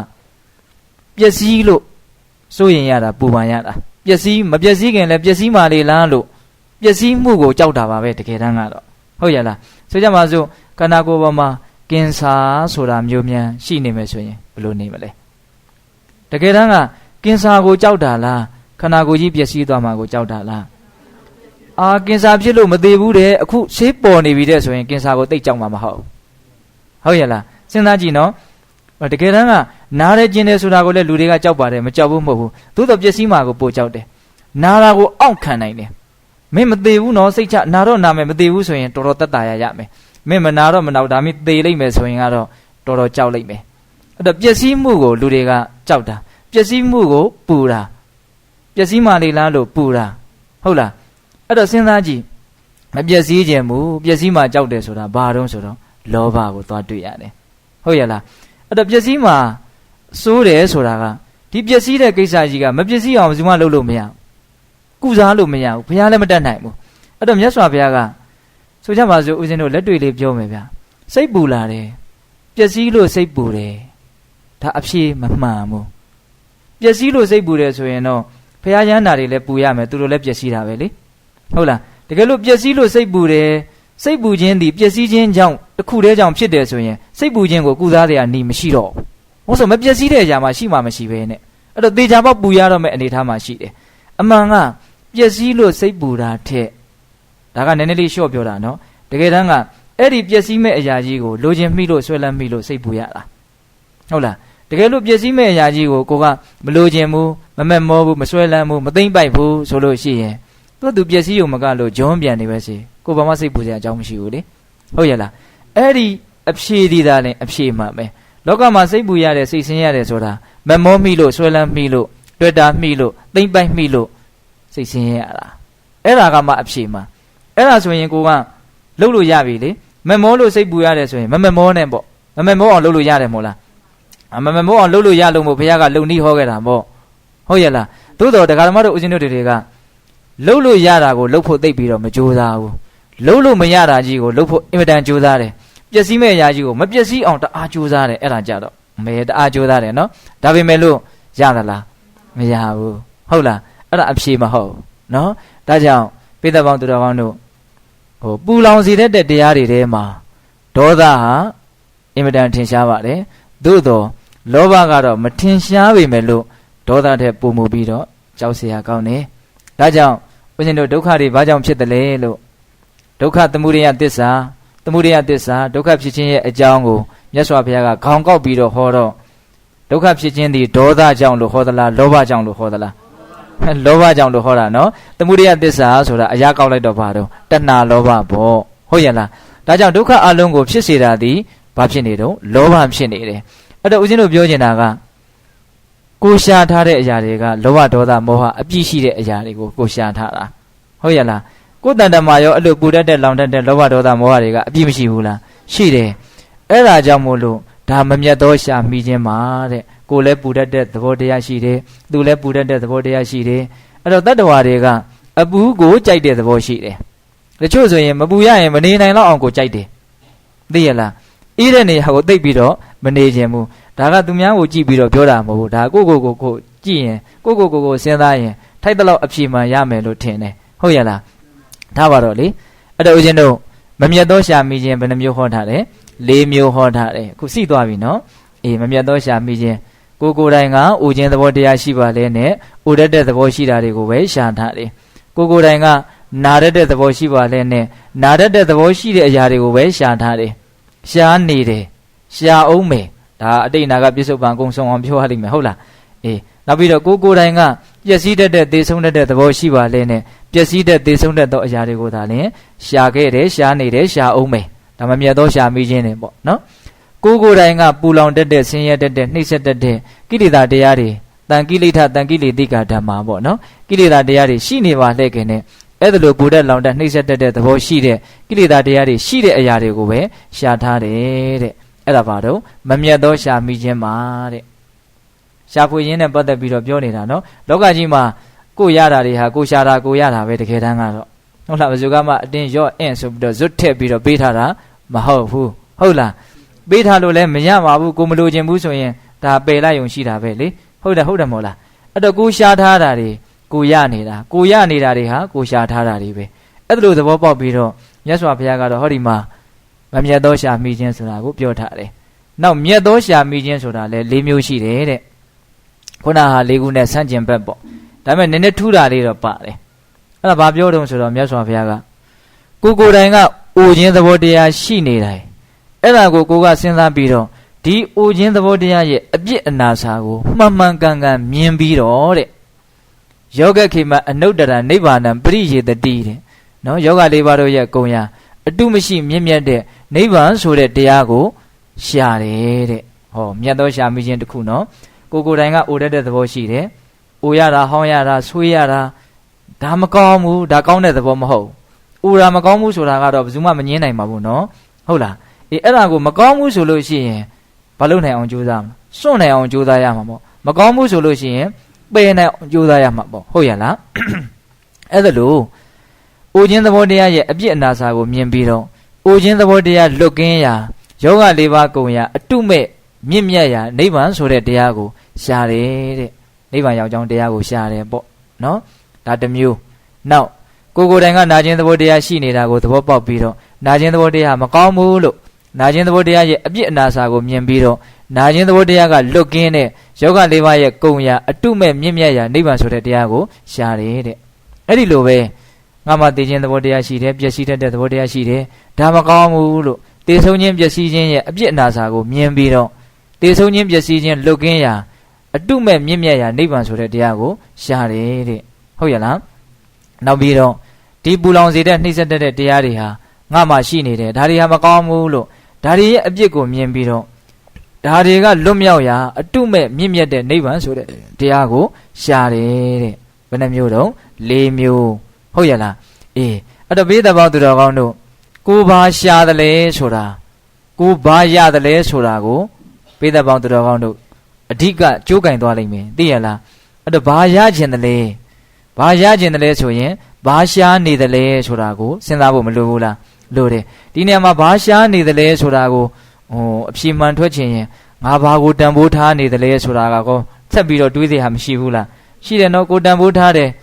ပျက်စီးလို့စိုးရင်ရတာပူပန်ရတာပျက်စီးမပျက်စီးခင်လည်းပျက်စီးမှလေလားလို့ပျက်စီးမှုကိုကြောက်တာပါပဲတကယ်တမ်းကတော့ဟုတ်ရဲ့လားဆိုကြပါစို့ခန္ဓာကိုယ်ပေါ်မှာကင်ဆာဆိုတာမျိုးများရှိနေမယ်ဆိုရင်ဘယ်လိုနေမလဲတကယ်တမ်းကကင်ဆာကိုကြောက်တာလားခန္ဓာကိုယ်ကြီးပျက်စီးသွားမှာကိုကြောက်တာလားကင်ဆာဖြစ်လို့မသေးဘူးတဲ့အခုဆေးပေါ်နေပြီတဲ့ဆိုရင်ကင်ဆာကိုတိတ်ကြောက်မှာမဟုတ်ဟုတ်ရဲ့လားစဉ်းစားကြည့်နော်တကယ်တမ်းကနားရဲကျင်တယ်ဆိုတာကိုလည်းလူတွေကကြောက်ပါတယ်မကြောက်ဘူးမဟုတ်ဘူးသို့တော့ပျက်စီးမှာကိုပိုကြောက်တယ်နာတာကိုအောင့်ခံနိုင်တယ်မင်းမသေးဘူးနော်စိတ်ချနာတော့နာမယ်မသေးဘူးဆိုရင်တော်တော်သက်သာရမယ်မင်းမနာတော့မနောက်ဒါမှသေလိမ့်မယ်ဆိုရင်ကတော့တော်တော်ကြောက်လိမ့်မယ်အဲ့တော့ပျက်စီးမှုကိုလူတွေကကြောက်တာပျက်စီးမှုကိုပူတာပျက်စီးမှလေလားလို့ပူတာဟုတ်လားအဲ့တော့စဉ်းစားကြည့် မပျက်စီးခြင်းမူပျက်စီးမှကြောက်တယ်ဆိုတာဘာတုံးဆိုတော့လောဘကိုသွားတွေ့ရတယ်ဟုတ်ရဲ့လားအဲ့တော့ပျက်စီးမှစိုးတယ်ဆိုတာကဒီပျက်စီးတဲ့ကိစ္စကြီးကမပျက်စီးအောင်ဘယ်သူမှလုပ်လို့မရဘူးကုစားလို့မရဘူးဘုရားလည်းမတတ်နိုင်ဘူးအဲ့တော့မြတ်စွာဘုရားကဆိုကြပါစို့ဦးဇင်းတို့လက်တွေ့လေးပြောမယ်ဗျာစိတ်ပူလာတယ်ပျက်စီးလို့စိတ်ပူတယ်ဒါအဖြေမမှန်ဘူးပျက်စီးလို့စိတ်ပူတယ်ဆိုရင်တော့ဘုရားရဟန္တာတွေလည်းပူရမယ်သူတို့လည်းပျက်စီးတာပဲလေဟုတ်လားတကယ်လို့ပျက်စီးလို့စိတ်ပူတယ်စိတ်ပူခြင်းဒီပျက်စီးခြင်းကြောင့်တစ်ခုတည်းကြောင့်ဖြစ်တယ်ဆိုရင်စိတ်ပူခြင်းကိုကုစားတဲ့အနည်းမရှိတော့ဘူးဟုတ်ဆိုမပျက်စီးတဲ့အရာမှရှိမှမရှိပဲနဲ့အဲ့တော့သေချာပေါက်ပူရတော့မယ့်အနေထားမှရှိတယ်အမှန်ကပျက်စီးလို့စိတ်ပူတာထက်ဒါကနည်းနည်းလေးရှော့ပြောတာနော်တကယ်တမ်းကအဲ့ဒီပျက်စီးမဲ့အရာကြီးကိုလိုချင်မိလို့ဆွဲလန်းမိလို့စိတ်ပူရတာဟုတ်လားတကယ်လို့ပျက်စီးမဲ့အရာကြီးကိုကိုကမလိုချင်ဘူးမမက်မောဘူးမဆွဲလန်းဘူးမသိမ့်ပိုက်ဘူးဆိုလို့ရှိရင်သူပျက်စီးုံမကလို့ဂျွန်းပြန်နေပဲစီကိုဘာမှစိတ်ပူစရာအကြောင်းမရှိဘူးလေဟုတ်ရဲ့လားအဲ့ဒီအဖြေဒီသာလည်းအဖြေမှပဲလောကမှာစိတ်ပူရတဲ့စိတ်ဆင်းရတယ်ဆိုတာမမောမိလို့ဆွဲလန်းမိလို့တွေ့တာမိလို့သိမ့်ပိုက်မိလို့စိတ်ဆင်းရတာအဲ့ဒါကမှအဖြေမှအဲ့ဒါဆိုရင်ကိုကလှုပ်လို့ရပြီလေမမောလို့စိတ်ပူရတယ်ဆိုရင်မမောနဲ့ပေါ့မမောအောင်လှုပ်လို့ရတယ်မို့လားမမောအောင်လှုပ်လို့ရလို့မို့ဘုရားကလုံနီးဟောခဲ့တာပေါ့ဟုတ်ရဲ့လားသို့တော်တရားဓမ္မတို့ဦးဇင်းတို့တွေကလှုပ်လို့ရတာကိုလှုပ်ဖို့သိပ်ပြီးတော့မကြိုးစားဘူးလှုပ်လို့မရတာကြီးကိုလှုပ်ဖို့အင်မတန်ကြိုးစားတယ်ပျက်စီးမဲ့အရာကြီးကိုမပျက်စီးအောင်တအားကြိုးစားတယ်အဲ့ဒါကြတော့မဲတအားကြိုးစားတယ်နော်ဒါပေမဲ့လို့ရသလားမရဘူးဟုတ်လားအဲ့ဒါအဖြေမဟုတ်နော်ဒါကြောင့်ပိဿပေါင်းသူတော်ကောင်းတို့ပူလောင်စေတဲ့တရားတွေထဲမှာဒေါသဟာအင်မတန်ထင်ရှားပါတယ်သို့တော့လောဘကတော့မထင်ရှားပေမဲ့လို့ဒေါသတဲ့ပုံမှုပြီးတော့ကြောက်เสียကောင်းတယ်ဒါကြောင့်ဦးဇင်းတို့ဒုက္ခတွေဘာကြောင့်ဖြစ်တယ်လဲလို့ဒုက္ခသမုဒယသစ္စာဒုက္ခဖြစ်ခြင်းရဲ့အကြောင်းကိုမြတ်စွာဘုရားကခေါင်ကောက်ပြီးတော့ဟောတော့ဒုက္ခဖြစ်ခြင်းဒီဒေါသကြောင့်လို့ဟောသလားလောဘကြောင့်လို့ဟောသလားလောဘကြောင့်လို့ဟောတာနော်သမုဒယသစ္စာဆိုတာအရာကောက်လိုက်တော့ဘာတော့တဏှာလောဘပေါ့ဟုတ်ရဲ့လားဒါကြောင့်ဒုက္ခအလုံးကိုဖြစ်စေတာဒီဘာဖြစ်နေတော့လောဘဖြစ်နေတယ်အဲ့တော့ဦးဇင်းတို့ပြောချင်တာကကိုရှာထားတဲ့အရာတွေကလောဘဒေါသမောဟအပြည့်ရှိတဲ့အရာတွေကိုကိုရှာထားတာဟုတ်ရဲ့လားကိုယ်တန်တမာရောအဲ့လိုပူတတ်တဲ့လောင်တတ်တဲ့လောဘဒေါသမောဟတွေကအပြည့်မရှိဘူးလားရှိတယ်အဲ့ဒါကြောင့်မို့လို့ဒါမမြတ်သောရှာမိခြင်းမှာတဲ့ကိုလည်းပူတတ်တဲ့သဘောတရားရှိတယ်သူလည်းပူတတ်တဲ့သဘောတရားရှိတယ်အဲ့တော့တတ္တဝါတွေကအပူကိုကြိုက်တဲ့သဘောရှိတယ်တချို့ဆိုရင်မပူရရင်မနေနိုင်တော့အောင်ကိုကြိုက်တယ်သိရလားအေးတဲ့နေရာကိုသိပ်ပြီးတော့မနေခြင်းဘူးဒါကသူများကိုကြည့်ပြီးတော့ပြောတာမဟုတ်ဘူးဒါကိုကြည့်ရင်ကိုစဉ်းစားရင်ထိုက်တဲ့လောက်အဖြေမှန်ရမယ်လို့ထင်တယ်ဟုတ်ရလားဒါပါတော့လေအဲ့တော့ဦးဇင်းတို့မမြတ်သောရှာမိခြင်းဘယ်နှမျိုးဟောထားလဲ၄မျိုးဟောထားတယ်အခုသိသွားပြီနော်အေးမမြတ်သောရှာမိခြင်းကိုယ်တိုင်ကဥခြင်းသဘောတရားရှိပါလဲနဲ့ဥရတဲ့သဘောရှိတာတွေကိုပဲရှာထားတယ်ကိုယ်တိုင်ကနာရတဲ့သဘောရှိပါလဲနဲ့နာရတဲ့သဘောရှိတဲ့အရာတွေကိုပဲရှာထားတယ်ရှားနေတယ်ရှားအောင်မယ်ဒါအတိတ်နာကပြစ္ဆုတ်ပံအကုန်ဆုံးအောင်ပြောရလိမ့်မယ်ဟုတ်လားအေးနောက်ပြီးတော့ကိုယ်တိုင်ကပျက်စီးတတ်တဲ့သေဆုံးတတ်တဲ့သဘောရှိပါလဲနဲ့ပျက်စီးတဲ့သေဆုံးတတ်သောအရာတွေကိုသာလျှင်ရှာခဲ့တယ်ရှားနေတယ်ရှားအောင်မယ်ဒါမှမြတ်သောရှားမိခြင်းတွေပေါ့နော်ကိုယ်တိုင်ကပူလောင်တတ်တဲ့ဆင်းရဲတတ်တဲ့နှိမ့်ဆက်တတ်တဲ့ကိလေသာတရားတွေတန်ကိလေထတန်ကိလေတိကဓမ္မာပေါ့နော်ကိလေသာတရားတွေရှိနေပါလှဲ့ခင်နဲ့အဲ့ဒါလိုပူတတ်လောင်တတ်နှိမ့်ဆက်တတ်တဲ့သဘောရှိတဲ့ကိလေသာတရားတွေရှိတဲ့အရာတွေကိုပဲရှာထားတယ်တဲ့အဲ့ဒါပါတော့မမြတ်သောရှာမိခြင်းပါတဲ့ရှာဖွေရင်းနဲ့ပတ်သက်ပြီးတော့ပြောနေတာနော်လောကကြီးမှာကိုရတာတွေဟာကိုရှာတာကိုရတာပဲတကယ်တမ်းကတော့ဟုတ်လားဘယ်သူကမှအတင်းရော့အင်းဆိုပြီးတော့ဇွတ်ထက်ပြီးတော့ပေးထားတာမဟုတ်ဘူးဟုတ်လားပေးထားလို့လည်းမရပါဘူးကိုမလိုချင်ဘူးဆိုရင်ဒါပယ်လိုက်ုံရှိတာပဲလေဟုတ်တယ်မို့လားအဲ့တော့ကိုရှာထားတာတွေကိုရနေတာတွေဟာကိုရှာထားတာတွေပဲအဲ့ဒါလိုသဘောပေါက်ပြီးတော့မြတ်စွာဘုရားကတော့ဟောဒီမှာမမြတ်သောရှာမိခြင်းဆိုတာကိုပြောထားတယ်နောက်မြတ်သောရှာမိခြင်းဆိုတာလည်း၄မျိုးရှိတယ်တဲ့ခုနဟာ၄ခုနဲ့ဆန့်ကျင်ဘက်ပေါ့ဒါပေမဲ့နည်းနည်းထူးတာလေးတော့ပါတယ်အဲ့ဒါဘာပြောတုံးဆိုတော့မြတ်စွာဘုရားကကိုယ်တိုင်ကအိုခြင်းသဘောတရားရှိနေတယ်အဲ့ဒါကိုကစဉ်းစားပြီးတော့ဒီအိုခြင်းသဘောတရားရဲ့အပြစ်အနာစာကိုမှန်မှန်ကန်ကန်မြင်ပြီးတော့တဲ့ယောဂခေမအနုတ္တရနိဗ္ဗာန်ပရိယေတတိတဲ့နော်ယောဂ၄ပါးတို့ရဲ့ကုံရာအတုမရှိမြင့်မြတ်တဲ့နိဗ္ဗာန်ဆိုတဲ့တရားကိုရှာတယ်တဲ့ဟောမြတ်သောရှာမိခြင်းတစ်ခုနော်ကိုယ်တိုင်ကအိုတတ်တဲ့သဘောရှိတယ်အိုရတာဟောင်းရတာဆွေးရတာဒါမကောင်းဘူးဒါကောင်းတဲ့သဘောမဟုတ် ရာမကောင်းမှုဆိုတာကတော့ဘယ်သူမှမငင်းနိုင်ပါဘူးနော်ဟုတ်လားအဲ့ဒါကိုမကောင်းမှုဆိုလို့ရှိရင်ဘာလို့နိုင်အောင်ကြိုးစားမလဲစွန့်နိုင်အောင်ကြိုးစားရမှာပေါ့မကောင်းမှုဆိုလို့ရှိရင်ပယ်နိုင်အောင်ကြိုးစားရမှာပေါ့ဟုတ်ရလားအဲ့ဒါလို့အိုခြင်းသဘောတရားရဲ့အပြစ်အနာစာကိုမြင်ပြီးတော့အိုခြင်းသဘောတရားလွတ်ကင်းရာယောဂ၄ပါးကုန်ရာအတုမဲ့မြင့်မြတ်ရာနိဗ္ဗာန်ဆိုတဲ့တရားကိုရှာတယ်တဲ့နိဗ္ဗာန်ရောက်ကြောင်းတရားကိုရှာတယ်ပေါ့နော်ဒါတစ်မျိုးနောက်ကိုယ်တိုင်ကနာခြင်းသဘောတရားရှိနေတာကိုသဘောပေါက်ပြီးတော့နာခြင်းသဘောတရားမကောင်းဘူးလို့နာခြင်းသဘောတရားရဲ့အပြစ်အနာစာကိုမြင်ပြီးတော့နာခြင်းသဘောတရားကလွတ်ကင်းတဲ့ယောဂ၄ပါးရဲ့ကုန်ရာအတုမဲ့မြင့်မြတ်ရာနိဗ္ဗာန်ဆိုတဲ့တရားကိုရှာတယ်တဲ့အဲ့ဒီလိုပဲငါမှသိခြင်းသဘောတရားရှိတယ်ပျက်စီးတတ်တဲ့သဘောတရားရှိတယ်ဒါမကောင်းဘူးလို့တေဆုံးခြင်းပျက်စီးခြင်းရဲ့အပြစ်အနာစာကိုမြင်ပြီးတော့တေဆုံးခြင်းပျက်စီးခြင်းလွတ်ကင်းရာအတုမဲ့မြင့်မြတ်ရာနိဗ္ဗာန်ဆိုတဲ့တရားကိုရှာတယ်တဲ့ဟုတ်ရလားနောက်ပြီးတော့ဒီပူလောင်စေတဲ့နှိမ့်ဆက်တဲ့တရားတွေဟာငါမှရှိနေတယ်ဒါတွေဟာမကောင်းဘူးလို့ဒါတွေရဲ့အပြစ်ကိုမြင်ပြီးတော့ဒါတွေကလွတ်မြောက်ရာအတုမဲ့မြင့်မြတ်တဲ့နိဗ္ဗာန်ဆိုတဲ့တရားကိုရှာတယ်တဲ့ဘယ်နှမျိုးတော့၄မျိုးဟုတ်ရလားအဲ့တော့ဘေးသဘောသူတော်ကောင်းတို့ကိုဘာရှာတယ်လဲဆိုတာကိုဘာရတယ်လဲဆိုတာကိုဘေးသဘောသူတော်ကောင်းတို့အဓိကကြိုးကင်သွားလိမ့်မယ်သိရလားအဲ့တော့ဘာရခြင်းတယ်လဲဘာရခြင်းတယ်လဲဆိုရင်ဘာရှားနေတယ်လဲဆိုတာကိုစဉ်းစားဖို့မလိုဘူးလားလိုတယ်ဒီနေရာမှာဘာရှားနေတယ်လဲဆိုတာကိုအဖြေမှန်ထွက်ခြင်းရင်ငါဘာကိုတန်ဖိုးထားနေတယ်လဲဆိုတာကကောဆက်ပြီးတော့တွေးသေးဟာမရှိဘူးလားရှိတယ်နော်ကိုတန်ဖိုးထားတယ်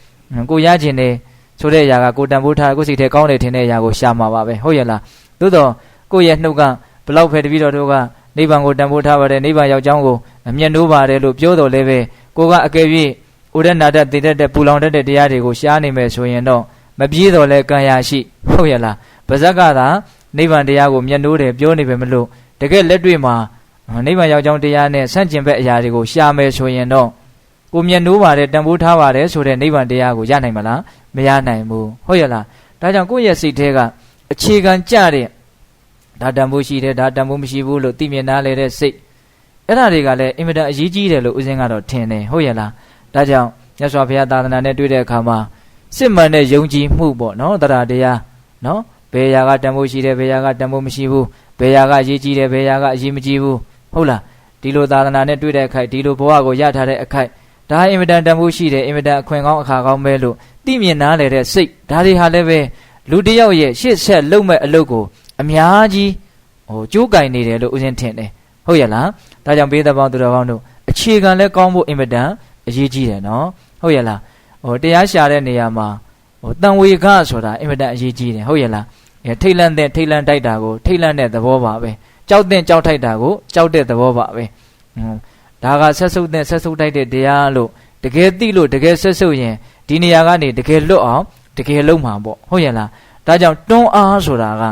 ကိုရခြင်းတယ်ဆိုတဲ့အရာကကိုတန်ဖိုးထားကိုစိတ်ထဲကောင်းတယ်ထင်တဲ့အရာကိုရှာမှာပါပဲဟုတ်ရဲ့လားသို့တော့ကိုရဲ့နှုတ်ကဘလောက်ဖယ်တပြီးတော့တို့ကနိဗ္ဗာန်ကိုတန်ဖိုးထားပါတယ်နိဗ္ဗာန်ရောက်ကြောင်းကိုမျက်နှိုးပါတယ်လို့ပြောတော်လဲပဲကိုကအကယ်၍ဥဒ္ဒနာတတ်တည်တတ်တဲ့ပူလောင်တတ်တဲ့တရားတွေကိုရှားနေမယ်ဆိုရင်တော့မပြေးတော်လဲကံရရှိဟုတ်ရဲ့လားပါဇက်ကသာနိဗ္ဗာန်တရားကိုမျက်နှိုးတယ်ပြောနေပဲမလို့တကယ်လက်တွေ့မှာနိဗ္ဗာန်ရောက်ကြောင်းတရားနဲ့ဆန့်ကျင်ဘက်အရာတွေကိုရှားမယ်ဆိုရင်တော့ကိုမျက်နှိုးပါတယ်တန်ဖိုးထားပါတယ်ဆိုတဲ့နိဗ္ဗာန်တရားကိုရနိုင်မလားမရနိုင်ဘူးဟုတ်ရဲ့လားဒါကြောင့်ကိုယ့်ရဲ့စိတ်ထဲကအခြေခံကြတဲ့ဒါတန်ဖိုးရှိတယ်ဒါတန်ဖိုးမရှိဘူးလို့သိမြင်နားလဲတဲ့စိတ်အဲ့ဒါတွေကလည်းအင်မတန်အရေးကြီးတယ်လို့ဦးဇင်းကတော့ထင်တယ်ဟုတ်ရဲ့လားဒါကြောင့်မြတ်စွာဘုရားသာသနာနဲ့တွေ့တဲ့အခါမှာစစ်မှန်တဲ့ယုံကြည်မှုပေါ့နော်တရားတရားနော်ဘယ်ရာကတန်ဖိုးရှိတယ်ဘယ်ရာကတန်ဖိုးမရှိဘူးဘယ်ရာကအရေးကြီးတယ်ဘယ်ရာကအရေးမကြီးဘူးဟုတ်လားဒီလိုသာသနာနဲ့တွေ့တဲ့အခိုက်ဒီလိုဘဝကိုရထားတဲ့အခိုက်ဒါအင်မတန်တန်ဖိုးရှိတယ်အင်မတန်အခွင့်ကောင်းအခါကောင်းပဲလို့သိမြင်နားလည်တဲ့စိတ်ဒါတွေဟာလည်းပဲလူတစ်ယောက်ရဲ့ရှေ့ဆက်လုပ်မဲ့အလုပ်ကိုအများကြီးကြိုးကင်နေတယ်လို့ဦးဇင်းထင်တယ်ဟုတ်ရဲ့လားဒါကြောင့်ဘေးသဘောသူတော်ကောင်းတို့အခြေခံလဲကောင်းဖို့အင်မတန်အရေးကြီးတယ်နော်ဟုတ်ရဲ့လားတရားရှာတဲ့နေရာမှာတန်ဝေခဆိုတာအင်မတန်အရေးကြီးတယ်ဟုတ်ရဲ့လားထိတ်လန့်တဲ့ထိတ်လန့်တိုက်တာကိုထိတ်လန့်တဲ့သဘောပါပဲကြောက်တဲ့ကြောက်ထိုက်တာကိုကြောက်တဲ့သဘောပါပဲဒါကဆက်ဆုပ်တဲ့ဆက်ဆုပ်တိုက်တဲ့တရားလို့တကယ်သိလို့တကယ်ဆက်ဆုပ်ရင်ဒီနေရာကနေတကယ်လွတ်အောင်တကယ်လုံးမှာပေါ့ဟုတ်ရဲ့လားဒါကြောင့်တွန်းအားဆိုတာက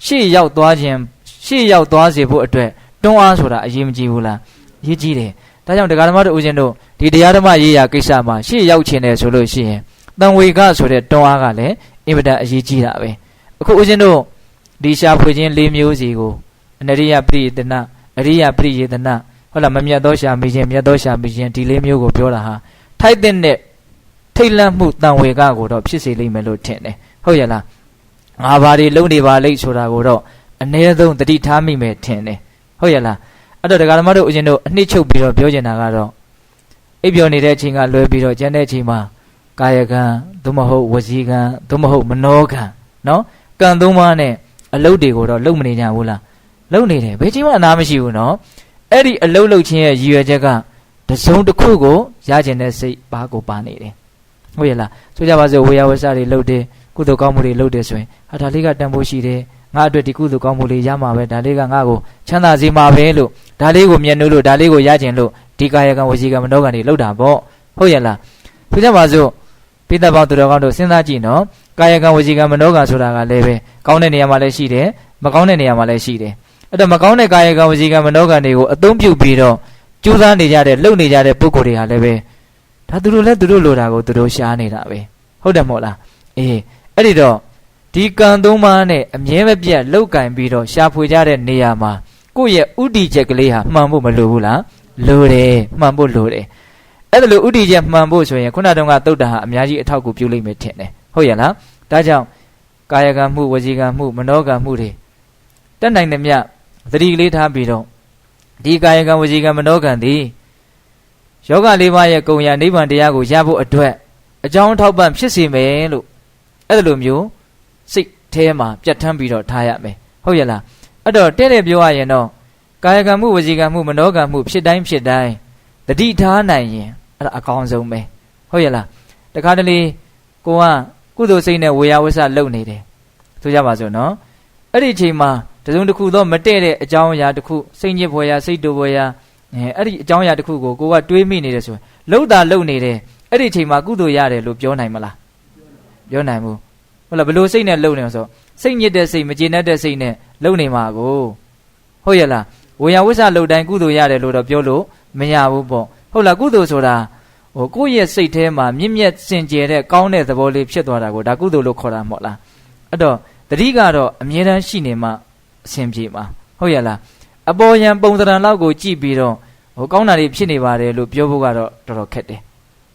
ရှေ့ရောက်သွားခြင်းရှေ့ရောက်သွားစေဖို့အတွက်တွန်းအားဆိုတာအရေးမကြီးဘူးလားအရေးကြီးတယ်ဒါကြောင့်တရားဓမ္မတို့ဦးဇင်းတို့ဒီတရားဓမ္မရေးရာကိစ္စမှာရှေ့ရောက်ခြင်းတယ်ဆိုလို့ရှိရင်တန်ဝေကဆိုတဲ့တွန်းအားကလည်းအင်မတန်အရေးကြီးတာပဲအခုဦးဇင်းတို့ဒီရှာဖွေခြင်း၄မျိုးစီကိုအနရိယပရိယေတနာအရိယပရိယေတနာဟုတ်လားမမြတ်သောရှာမိခြင်းမြတ်သောရှာမိခြင်းဒီ၄မျိုးကိုပြောတာဟာထိုက်တဲ့ထိတ်လန့်မှုတန်ဝေကကိုတော့ဖြစ်စေလိမ့်မယ်လို့ထင်တယ်ဟုတ်ရဲ့လားငါဘာတွေလုံးနေပါလိမ့်ဆိုတာကိုတော့အ ਨੇ ဆုံးတတိထားမိမယ်ထင်တယ်ဟုတ်ရဲ့လားအဲ့တော့ဒကာဓမ္မတို့ဦးဇင်းတို့အနှစ်ချုပ်ပြီးတော့ပြောချင်တာကတော့အိပ်ပျော်နေတဲ့အချိန်ကလွဲပြီးတော့ကျန်တဲ့အချိန်မှာကာယကံသို့မဟုတ်ဝစီကံသို့မဟုတ်မနောကံနော်ကံသုံးပါးနဲ့အလုပ်တွေကိုတော့လုပ်မနေကြဘူးလားလုပ်နေတယ်ဘယ်ချိန်မှအနာမရှိဘူးနော်အဲ့ဒီအလုပ်လုပ်ခြင်းရဲ့ရည်ရွယ်ချက်ကတစုံတစ်ခုကိုရကျင်တဲ့စိတ်ပါကိုပါနေတယ်ဟုတ်ရဲ့လားဆိုကြပါစို့ဝေယဝဆတွေလုပ်တယ်ကုသိုလ်ကောင်းမှုတွေလုပ်တယ်ဆိုရင်ဟာဒါလေးကတန်ဖိုးရှိတယ်ငါအတွက်ဒီကုသိုလ်ကောင်းမှုလေးရမှာပဲဒါလေးကငါ့ကိုချမ်းသာစေမှာပဲလို့ဒါလေးကိုမျက်နှိုးလို့ဒါလေးကိုရကျင်လို့ဒီကာယကံဝစီကံမနောကံတွေလုပ်တာပေါ့ဟုတ်ရဲ့လားဆိုကြပါစို့ပိဿပေါင်းသူတော်ကောင်းတို့စဉ်းစားကြည့်နော်ကာယကံဝစီကံမနောကံဆိုတာကလည်းပဲကောင်းတဲ့နေရာမှာလည်းရှိတယ်မကောင်းတဲ့နေရာမှာလည်းရှိတယ်အဲ့တော့မကောင်းတဲ့ကာယကံဝစီကံမနောကံတွေကိုအသုံးပြုပြီးတော့ကြိုးစားနေကြတဲ့လုပ်နေကြတဲ့ပုဂ္ဂိုလ်တွေဟာလည်းပဲဒါသူတို့လည်းသူတို့လိုတာကိုသူတို့ရှားနေတာပဲဟုတ်တယ်မဟုတ်လားအဲ့ဒီတော့ဒီကံသုံးပါးနဲ့အမြဲမပြတ်လောက်ကင်ပြီးတော့ရှာဖွေကြတဲ့နေရာမှာကိုယ့်ရဲ့ဥတီချက်ကလေးဟာမှန်ဖို့မလိုဘူးလားလိုတယ်မှန်ဖို့လိုတယ်အဲ့ဒါလို့ဥတီချက်မှန်ဖို့ဆိုရင်ခုနတုန်းကသုတ်တာဟာအများကြီးအထောက်အကူပြုလိမ့်မယ်ထင်တယ်ဟုတ်ရဲ့လားဒါကြောင့် ကာယကံမှုဝစီကံမှုမနောကံမှုတွေတက်နိုင်တဲ့မြတ်သတိလေးထားပြီးတော့ဒီကာယကံဝစီကံမနောကံသည်ယောဂ၄ပါးရဲ့ကုံရနိဗ္ဗာန်တရားကိုရဖို့အတွက်အကြောင်းထောက်ပံ့ဖြစ်စေမယ်လို့အဲ့လိုမျိုးစိတ်ထဲမှာပြတ်ထမ်းပြီးတော့ထားရမယ်ဟုတ်ရဲ့လားအဲ့တော့တဲ့ပြောရရင်တော့ကာယကံမှုဝစီကံမှုမနောကံမှုဖြစ်တိုင်းသတိထားနိုင်ရင်အဲ့ဒါအကောင်းဆုံးပဲဟုတ်ရဲ့လားတခါတလေကိုကကုသိုလ်စိတ်နဲ့ဝေယဝဆလုပ်နေတယ်ဆိုကြပါစို့နော်အဲ့ဒီအချိန်မှာတစုံတစ်ခုသောမတည့်တဲ့အကြောင်းအရာတစ်ခုစိတ်ညစ်ဖွယ်ရာစိတ်တူဖွယ်ရာအဲ့ဒီအကြောင်းအရာတစ်ခုကိုကတွေးမိနေတယ်ဆိုရင်လှုပ်တာလှုပ်နေတယ်အဲ့ဒီအချိန်မှာကုသိုလ်ရတယ်လို့ပြောနိုင်မလားပြောနိုင်ဘူးဟုတ်လားဘယ်လိုစိတ်နဲ့လှုပ်နေဆိုစိတ်ညစ်တဲ့စိတ်မကျေနပ်တဲ့စိတ်နဲ့လှုပ်နေမှာကိုဟုတ်ရဲ့လားဝေယဝဆလှုပ်တိုင်းကုသိုလ်ရတယ်လို့တော့ပြောလို့မရဘူးပေါ့ဟုတ်လားကုသိုလ်ဆိုတာကိုယ့်ရဲ့စိတ်ထဲမှာမြင့်မြတ်စင်ကြယ်တဲ့ကောင်းတဲ့သဘောလေးဖြစ်သွားတာကိုဒါကုသိုလ်လို့ခေါ်တာမဟုတ်လားအဲ့တော့တတိကတော့အမြဲတမ်းရှိနေမှအဆင်ပြေမှာဟုတ်ရဲ့လားအပေါ်ယံပုံသဏ္ဍာန်လောက်ကိုကြည့်ပြီးတော့ကောင်းတာတွေဖြစ်နေပါတယ်လို့ပြောဖို့ကတော့တော်တော်ခက်တယ်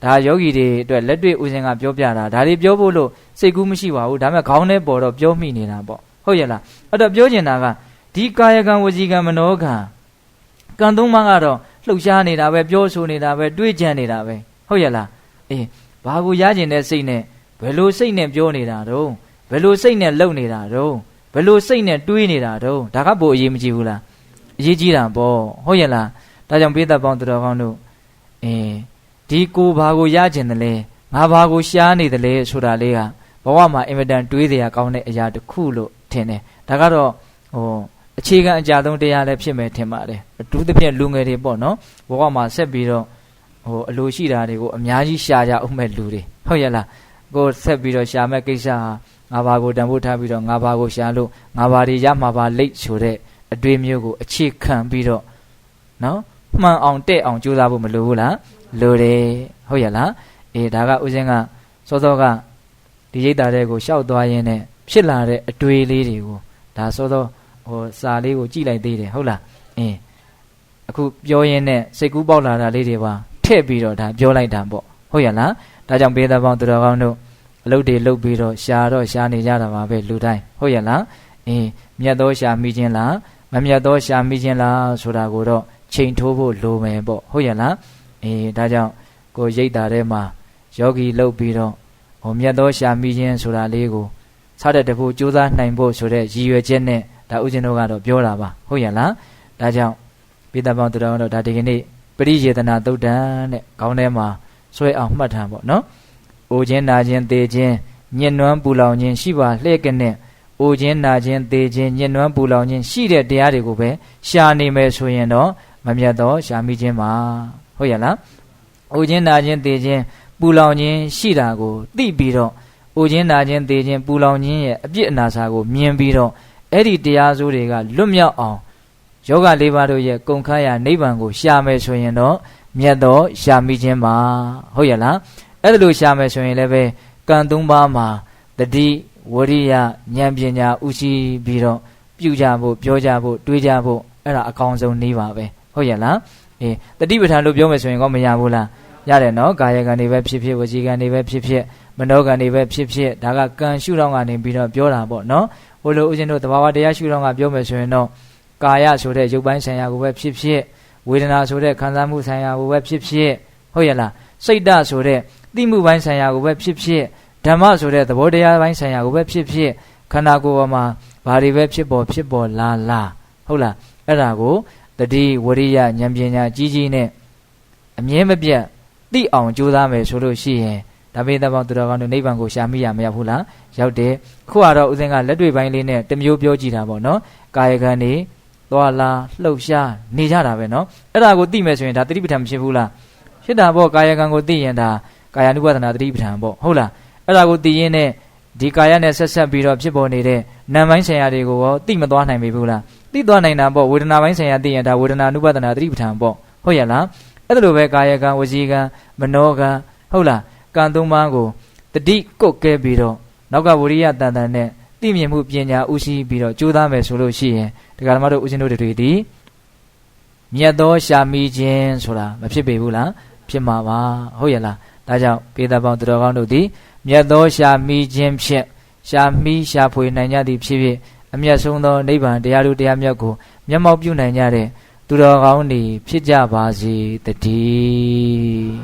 ဒါယောဂီတွေအတွက်လက်တွေ့ဦးဇင်းကပြောပြတာဒါတွေပြောဖို့လို့စိတ်ကူးမရှိပါဘူးဒါပေမဲ့ခေါင်းထဲပေါ်တော့ပြောမိနေတာပေါ့ဟုတ်ရဲ့လားအဲ့တော့ပြောချင်တာကဒီကာယကံဝစီကံမနောကံကံသုံးပါးကတော့လှုပ်ရှားနေတာပဲပြောဆိုနေတာပဲတွေးကြံနေတာပဲဟုတ်ရဲ့လားအေးဘာကိုရကျင်တဲ့စိတ်နဲ့ဘယ်လိုစိတ်နဲ့ပြောနေတာတုံးဘယ်လိုစိတ်နဲ့လှုပ်နေတာတုံးဘယ်လိုစိတ်နဲ့တွေးနေတာတုံးဒါကပိုအရေးမကြီးဘူးလားအရေးကြီးတာပေါ့ဟုတ်ရဲ့လားဒါကြောင့်ပိဿပေါင်းတော်ကောင်းတို့ဒီကိုဘာကိုရကျင်တယ်လဲငါဘာကိုရှားနေတယ်လဲဆိုတာလေးကဘဝမှာအင်မတန်တွေးစရာကောင်းတဲ့အရာတစ်ခုလို့ထင်တယ်ဒါကတော့အခြေခံအကြဆုံးတရားလည်းဖြစ်မယ်ထင်ပါတယ်အထူးသဖြင့်လူငယ်တွေပေါ့နော်ဘဝမှာဆက်ပြီးတော့အလိုရှိတာတွေကိုအများကြီးရှာကြအောင်မဲ့လူတွေဟုတ်ရဲ့လားကိုဆက်ပြီးတော့ရှာမဲ့ကိစ္စဟာငါဘာကိုတန်ဖိုးထားပြီးတော့ငါဘာကိုရှာလို့ငါဘာတွေရမှာပါလိတ်ဆိုတဲ့အတွေ့မျိုးကိုအခြေခံပြီးတော့နော်မှန်အောင်တဲ့အောင်ကြိုးစားဖို့မလိုဘူးလားလိုတယ်ဟုတ်ရဲ့လားဒါကဦးဇင်းကစောစောကဒီရိတ်တာတဲ့ကိုရှောက်သွားရင်းနဲ့ဖြစ်လာတဲ့အတွေ့လေးတွေကိုဒါစောစောစာလေးကိုကြည့်လိုက်သေးတယ်ဟုတ်လားအခုပြောရင်းနဲ့စိတ်ကူးပေါက်လာတာလေးတွေပါထည့်ပြီးတော့ဒါပြောလိုက်တာပေါ့ဟုတ်ရဲ့လားဒါကြောင့်ဘေးသားပေါင်းသူတော်ကောင်းတို့အလုပ်တွေလုပ်ပြီးတော့ရှာနေကြတာပါပဲလူတိုင်းဟုတ်ရဲ့လားမြတ်သောရှာမိခြင်းလားမမြတ်သောရှာမိခြင်းလားဆိုတာကိုတော့ချိန်ထိုးဖို့လိုမယ်ပေါ့ဟုတ်ရဲ့လားဒါကြောင့်ကိုရိတ်တာထဲမှာယောဂီလုပ်ပြီးတော့မြတ်သောရှာမိခြင်းဆိုတာလေးကိုစားတဲ့တဖို့ကြိုးစားနိုင်ဖို့ဆိုတဲ့ရည်ရွယ်ချက်နဲ့ဒါဥစဉ်တို့ကတော့ပြောတာပါဟုတ်ရဲ့လားဒါကြောင့်ပိဿပေါင်းသူတော်တို့ဒါဒီကနေ့ပရိယေတနာသုတ်တံတဲ့ခေါင်းထဲမှာဆွဲအောင်မှတ်ထားပေါ့နော်။အိုခြင်းနာခြင်းသေခြင်းညှဉ်းနှွမ်းပူလောင်ခြင်းရှိပါလှဲ့ကနဲ့အိုခြင်းနာခြင်းသေခြင်းညှဉ်းနှွမ်းပူလောင်ခြင်းရှိတဲ့တရားတွေကိုပဲရှာနေမယ်ဆိုရင်တော့မမြတ်တော့ရှာမိခြင်းပါဟုတ်ရဲ့လား။အိုခြင်းနာခြင်းသေခြင်းပူလောင်ခြင်းရှိတာကိုသိပြီးတော့အိုခြင်းနာခြင်းသေခြင်းပူလောင်ခြင်းရဲ့အပြစ်အနာစာကိုမြင်ပြီးတော့အဲ့ဒီတရားစိုးတွေကလွတ်မြောက်အောင်ယောဂ၄ပါးတို့ရဲ့ကုန်ခါရနိဗ္ဗာန်ကိုရှာမယ်ဆိုရင်တော့မြတ်သောရှာမိခြင်းပါဟုတ်ရဲ့လားအဲ့ဒါလိုရှာမယ်ဆိုရင်လည်းပဲကံ၃ပါးမှာတတိဝရိယဉာဏ်ပညာဥရှိပြီးတော့ပြုကြဖို့ပြောကြဖို့တွေးကြဖို့အဲ့ဒါအကောင်းဆုံးနည်းပါပဲဟုတ်ရဲ့လားတတိပဋ္ဌာန်လို့ပြောမယ်ဆိုရင်ကောမရဘူးလားရတယ်နော်ကာယကံတွေပဲဖြစ်ဖြစ်ဝစီကံတွေပဲဖြစ်ဖြစ်မနောကံတွေပဲဖြစ်ဖြစ်ဒါကကံရှုထောင့်ကနေပြီးတော့ပြောတာပေါ့နော်ဟိုလိုဦးဇင်းတို့သဘာဝတရားရှုထောင့်ကပြောမယ်ဆိုရင်တော့ကာယဆိုတဲ့ရုပ်ပိုင်းဆိုင်ရာကိုပဲဖြစ်ဖြစ်ဝေဒနာဆိုတဲ့ခံစားမှုဆိုင်ရာကိုပဲဖြစ်ဖြစ်ဟုတ်ရဲ့လားစိတ်ဓာတ်ဆိုတဲ့သိမှုပိုင်းဆိုင်ရာကိုပဲဖြစ်ဖြစ်ဓမ္မဆိုတဲ့သဘောတရားပိုင်းဆိုင်ရာကိုပဲဖြစ်ဖြစ်ခန္ဓာကိုယ်ပေါ်မှာဘာတွေပဲဖြစ်ပေါ်လာဟုတ်လားအဲ့ဒါကိုတတိဝရိယဉာဏ်ပညာကြီးကြီးနဲ့အမြဲမပြတ်သိအောင်ကြိုးစားမယ်ဆိုလို့ရှိရင်ဒါပေမဲ့သူတော်ကောင်းတို့နိဗ္ဗာန်ကိုရှာမိရမရဘူးလားရောက်တယ်ခုကတော့ဦးဇင်းကလက်တွေ့ပိုင်းလေးနဲ့တမျိုးပြောကြည့်တာပေါ့နော်ကာယကံနေသွားလာလှုပ်ရှားနေကြတာပဲနော်အဲ့ဒါကိုသိမယ်ဆိုရင်ဒါသတိပဋ္ဌာန်ဖြစ်ဘူးလားဖြစ်တာပေါ့ကာယကံကိုသိရင်ဒါကာယ ानु ပဒနာသတိပဋ္ဌာန်ပေါ့ဟုတ်လားအဲ့ဒါကိုသိရင်နဲ့ဒီကာယနဲ့ဆက်ဆက်ပြီးတော့ဖြစ်ပေါ်နေတဲ့နာမ်ပိုင်းဆိုင်ရာတွေကိုရောသိမသွားနိုင်ပြီဘူးလားသိသွားနိုင်တာပေါ့ဝေဒနာပိုင်းဆိုင်ရာသိရင်ဒါဝေဒနာ ानु ပဒနာသတိပဋ္ဌာန်ပေါ့ဟုတ်ရဲ့လားအဲ့ဒါလိုပဲကာယကံဝစီကံမနောကံဟုတ်လားကံ၃ပါးကိုတတိကုတ်ကဲပြီးတော့နောက်ကဝရိယတန်တန်နဲ့သိမြင်မှုပညာဥရှိပြီးတော့ကြိုးစားမယ်ဆိုလို့ရှိရင်ဒကာဓမ္မတို့ဦးဇင်းတို့တွေဒီမြတ်သောရှာမိခြင်းဆိုတာမဖြစ်ပေဘူးလားဖြစ်မှာပါဟုတ်ရဲ့လားဒါကြောင့်ပေသာပေါင်းသူတော်ကောင်းတို့သည်မြတ်သောရှာမိခြင်းဖြင့် ရှာမိရှာဖွေနိုင်ကြသည်ဖြစ်ဖြစ်အမျက်ဆုံးသောနိဗ္ဗာန်တရားတို့တရားမြတ်ကိုမျက်မှောက်ပြုနိုင်ကြတဲ့သူတော်ကောင်းတွေဖြစ်ကြပါစေတည်း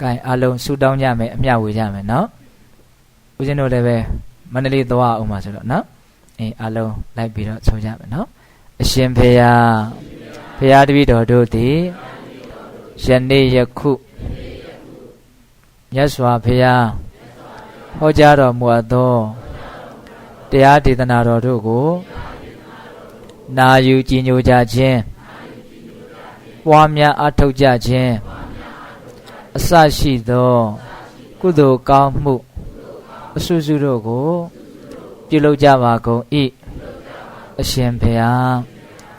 ကဲအလုံးဆုတောင်းကြမယ်အမျှဝေကြမယ်နော်ဦးဇင်းတို့လည်းပဲမန္တလေးသွားအောင်ပါဆိုတော့နော်အလုံးလိုက်ပြီးတော့ဆိုကြမယ်နော်အရှင်ဖေယဘုရားတပည့်တော်တို့သည်ယနေ့ယခုမြတ်စွာဘုရားဟောကြားတော်မူအပ်သောတရားဒေသနာတော်တို့ကိုနာယူကြည်ညိုကြခြင်းပွားများအားထုတ်ကြခြင်းအစရှိသောကုသိုလ်ကောင်းမှုအစွစုတို့ကိုပြုလုပ်ကြပါကုန်၏အရှင်ဘုရား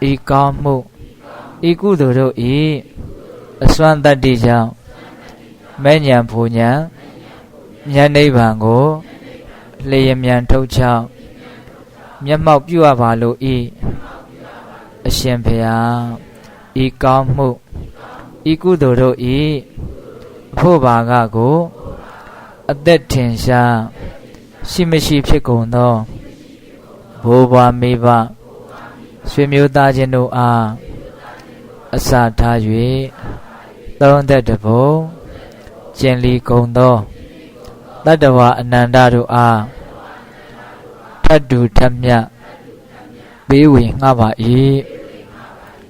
ဤကောင်းမှုဤကုသိုလ်တို့ဤအစွမ်းတတ္တိကြောင့်မဲ့ဉဏ်ဖူဉဏ်ဉာဏ်နိဗ္ဗာန်ကိုလျင်မြန်ထုတ်ချောက်မျက်မှောက်ပြုအပ်ပါလို၏အရှင်ဘုရားဤကောင်းမှုဤကုသိုလ်တို့ဤအဖို့ဘာကကိုအသက်ထင်ရှားရှိမရှိဖြစ်ကုန်သောဘိုးဘွားမိဘဆွေမျိုးသားချင်းတို့အားအစထား၍သုံးသက်တဘုံကျင်လီကုန်သောတတ္တဝါအနန္တတို့အားထတ်တူထက်မြတ်ပေးဝေငှပါ၏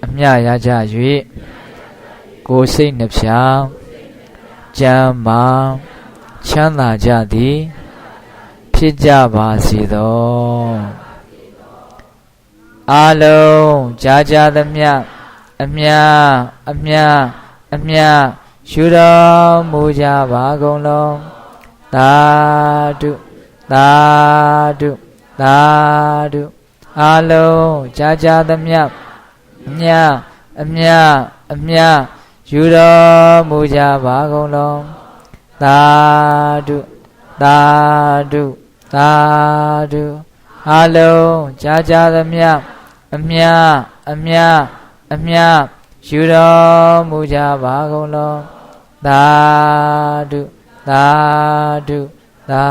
အမျှရကြ၍ကိုယ်စိတ်နှဖျားကျမ်းမာချမ်းသာကြသည်ဖြစ်ကြပါစေသောအလုံးကြားကြသမျှအမျှအမျှအမျှရှုတော်မူကြပါကုန်လုံးသာဓုသာဓုသာဓုအလုံးကြားကြသမျှအမျှအမျှအမျှရှုတော်မူကြပါကုန်လုံးသာဓုသာဓုသာဓုအလုံးကြားကြသမျှအမျှအမျှအမျှရှုတော်မူကြပါကုန်လုံးသာဓုသာဓုသာ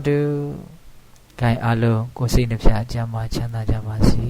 ဓု gain အလုံးကိုယ်စိတ်နှဖျားကျမ်းမာချမ်းသာကြပါစေ